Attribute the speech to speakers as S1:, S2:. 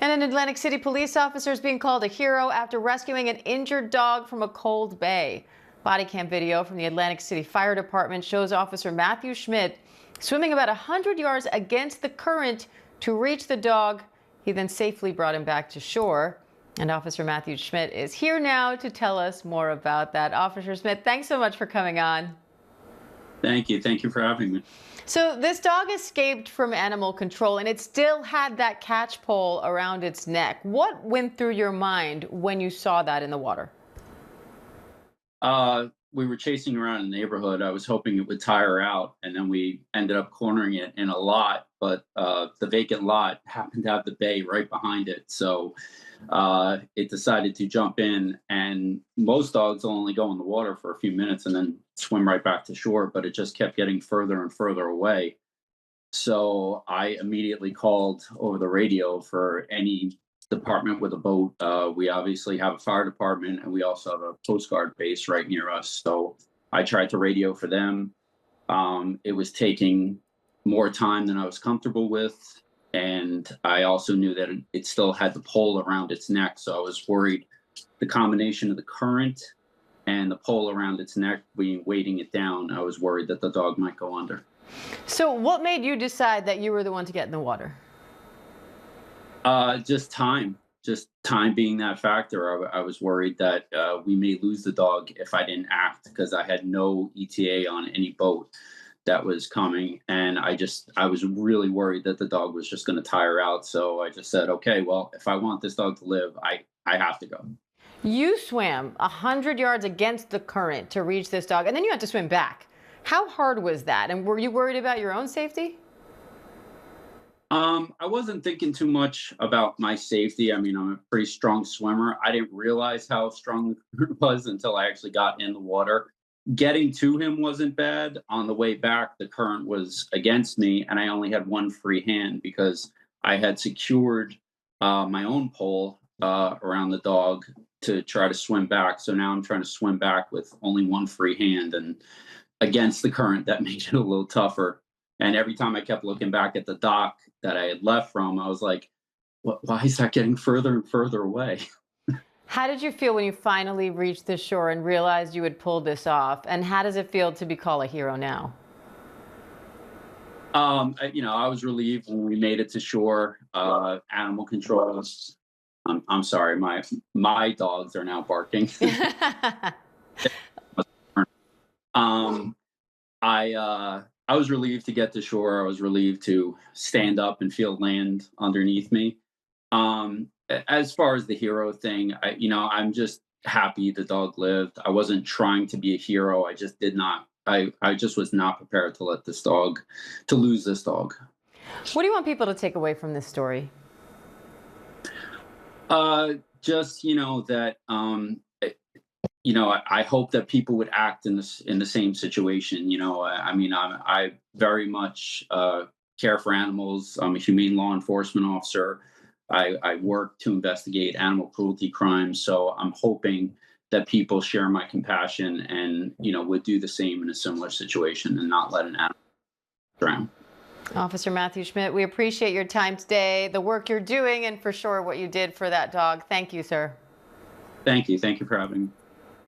S1: And an Atlantic City police officer is being called a hero after rescuing an injured dog from a cold bay. Body cam video from the Atlantic City Fire Department shows Officer Matthew Schmidt swimming about 100 yards against the current to reach the dog. He then safely brought him back to shore. And Officer Matthew Schmidt is here now to tell us more about that. Officer Schmidt, thanks so much for coming on.
S2: Thank you. Thank you for having me.
S1: So this dog escaped from animal control and it still had that catch pole around its neck. What went through your mind when you saw that in the water?
S2: We were chasing around the neighborhood. I was hoping it would tire out, and then we ended up cornering it in a lot, but the vacant lot happened to have the bay right behind it. So it decided to jump in, and most dogs will only go in the water for a few minutes and then swim right back to shore, but it just kept getting further and further away. So I immediately called over the radio for any department with a boat. We obviously have a fire department, and we also have a Coast Guard base right near us. So I tried to radio for them. It was taking more time than I was comfortable with. And I also knew that it still had the pole around its neck. So I was worried the combination of the current and the pole around its neck weighting it down. I was worried that the dog might go under.
S1: So what made you decide that you were the one to get in the water?
S2: Just time being that factor. I was worried that we may lose the dog if I didn't act, because I had no ETA on any boat that was coming. And I was really worried that the dog was just going to tire out. So I just said, okay, well, if I want this dog to live, I have to go.
S1: You swam 100 yards against the current to reach this dog, and then you had to swim back. How hard was that? And were you worried about your own safety?
S2: I wasn't thinking too much about my safety. I mean, I'm a pretty strong swimmer. I didn't realize how strong the current was until I actually got in the water. Getting to him wasn't bad. On the way back, the current was against me, and I only had one free hand because I had secured my own pole around the dog to try to swim back. So now I'm trying to swim back with only one free hand, and against the current, that made it a little tougher. And every time I kept looking back at the dock that I had left from, I was like, why is that getting further and further away?
S1: How did you feel when you finally reached the shore and realized you had pulled this off? And how does it feel to be called a hero now?
S2: I was relieved when we made it to shore. Animal control. I'm sorry, my dogs are now barking. I was relieved to get to shore. I was relieved to stand up and feel land underneath me. As far as the hero thing, I'm just happy the dog lived. I wasn't trying to be a hero. I just did not. I just was not prepared to lose this dog.
S1: What do you want people to take away from this story?
S2: I hope that people would act in the same situation. I very much care for animals. I'm a humane law enforcement officer. I work to investigate animal cruelty crimes. So I'm hoping that people share my compassion and, would do the same in a similar situation and not let an animal drown.
S1: Officer Matthew Schmidt, we appreciate your time today, the work you're doing, and for sure what you did for that dog. Thank you, sir.
S2: Thank you. Thank you for having me.